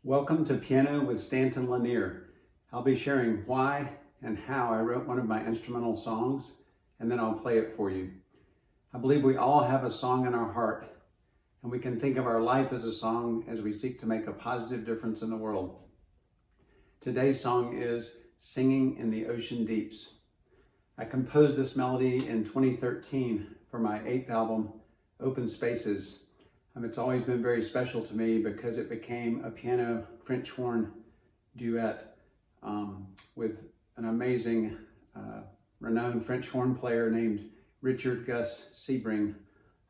Welcome to Piano with Stanton Lanier. I'll be sharing why and how I wrote one of my instrumental songs, and then I'll play it for you. I believe we all have a song in our heart, and we can think of our life as a song as we seek to make a positive difference in the world. Today's song is Singing in the Ocean Deeps. I composed this melody in 2013 for my 8th album, Open Spaces. It's always been very special to me because it became a piano French horn duet with an amazing renowned French horn player named Richard Gus Sebring,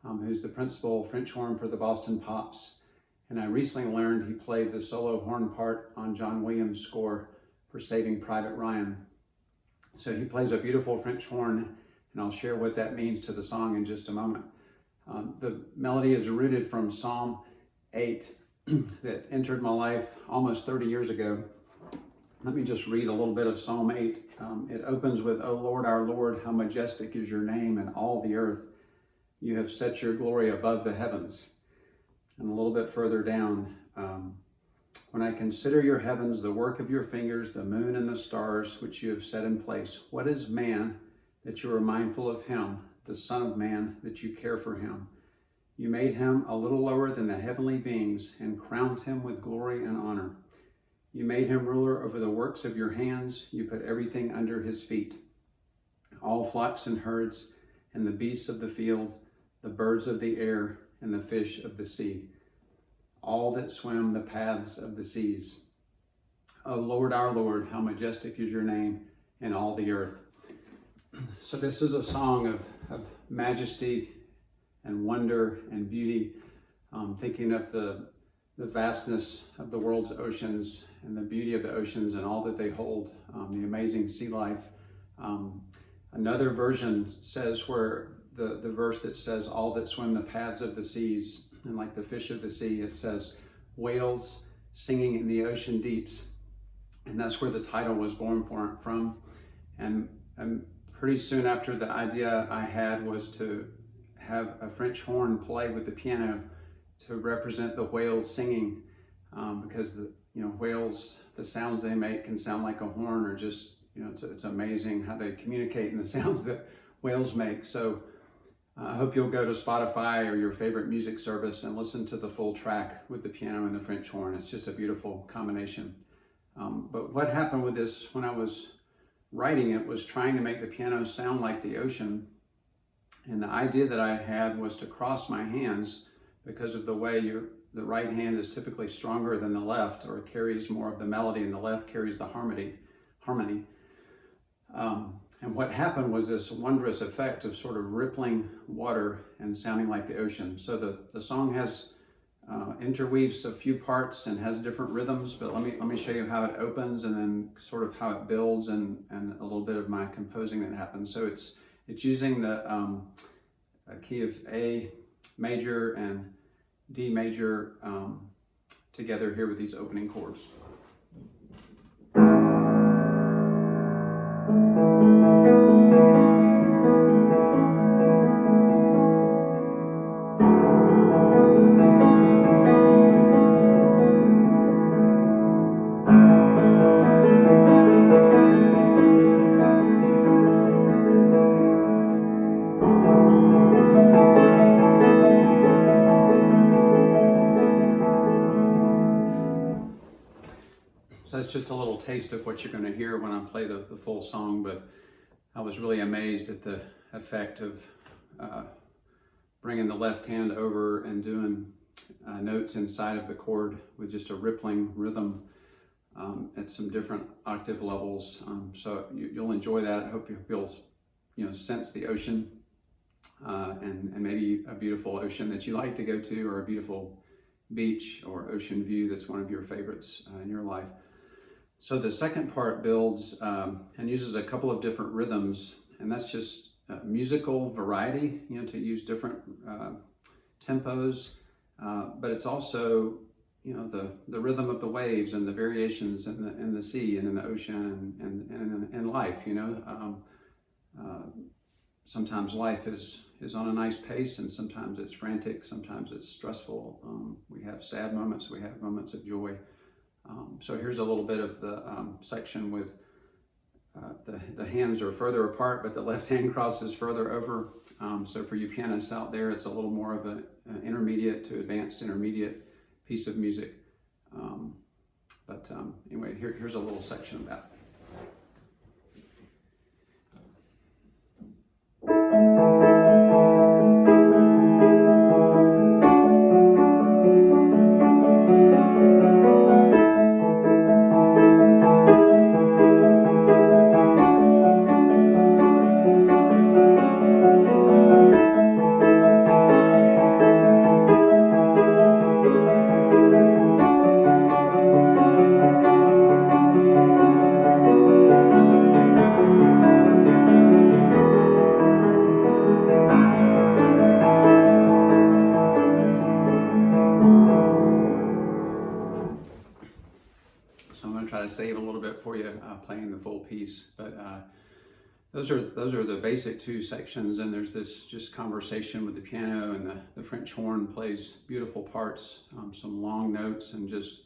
who's the principal French horn for the Boston Pops. And I recently learned he played the solo horn part on John Williams' score for Saving Private Ryan. So he plays a beautiful French horn, and I'll share what that means to the song in just a moment. The melody is rooted from Psalm 8 that entered my life almost 30 years ago. Let me just read a little bit of Psalm 8. It opens with, "O Lord, our Lord, how majestic is your name in all the earth. You have set your glory above the heavens." And a little bit further down, "When I consider your heavens, the work of your fingers, the moon and the stars which you have set in place, what is man that you are mindful of him? The Son of Man, that you care for him. You made him a little lower than the heavenly beings and crowned him with glory and honor. You made him ruler over the works of your hands. You put everything under his feet, all flocks and herds, and the beasts of the field, the birds of the air, and the fish of the sea, all that swim the paths of the seas. O Lord, our Lord, how majestic is your name in all the earth." So this is a song of majesty and wonder and beauty, thinking of the vastness of the world's oceans and the beauty of the oceans and all that they hold, the amazing sea life. Another version says where the verse that says all that swim the paths of the seas, and like the fish of the sea, it says whales singing in the ocean deeps. And that's where the title was born from. And pretty soon after, the idea I had was to have a French horn play with the piano to represent the whales singing, because whales, the sounds they make can sound like a horn, or just it's amazing how they communicate in the sounds that whales make. So I hope you'll go to Spotify or your favorite music service and listen to the full track with the piano and the French horn. It's just a beautiful combination. But what happened with this when I was writing it was trying to make the piano sound like the ocean. And the idea that I had was to cross my hands because of the way the right hand is typically stronger than the left, or carries more of the melody, and the left carries the harmony. And what happened was this wondrous effect of sort of rippling water and sounding like the ocean. So the song has interweaves a few parts and has different rhythms, but let me show you how it opens and then sort of how it builds, and a little bit of my composing that happens. So it's using the key of A major and D major together here with these opening chords. So that's just a little taste of what you're going to hear when I play the full song, but I was really amazed at the effect of bringing the left hand over and doing notes inside of the chord with just a rippling rhythm at some different octave levels. So you'll enjoy that. I hope you'll sense the ocean and maybe a beautiful ocean that you like to go to, or a beautiful beach or ocean view that's one of your favorites in your life. So the second part builds and uses a couple of different rhythms, and that's just musical variety, to use different tempos, but it's also, the rhythm of the waves and the variations in the sea and in the ocean and in life. Sometimes life is on a nice pace, and sometimes it's frantic, sometimes it's stressful. We have sad moments, we have moments of joy. So here's a little bit of the section with the hands are further apart, but the left hand crosses further over. So for you pianists out there, it's a little more of an intermediate to advanced intermediate piece of music. Anyway, here's a little section of that. Try to save a little bit for you playing the full piece, but those are the basic two sections, and there's this just conversation with the piano, and the French horn plays beautiful parts, some long notes and just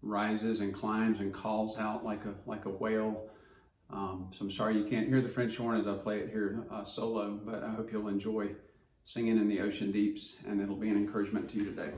rises and climbs and calls out like a whale. So I'm sorry you can't hear the French horn as I play it here solo, but I hope you'll enjoy singing in the ocean deeps, and it'll be an encouragement to you today.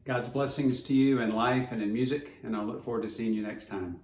God's blessings to you in life and in music, and I look forward to seeing you next time.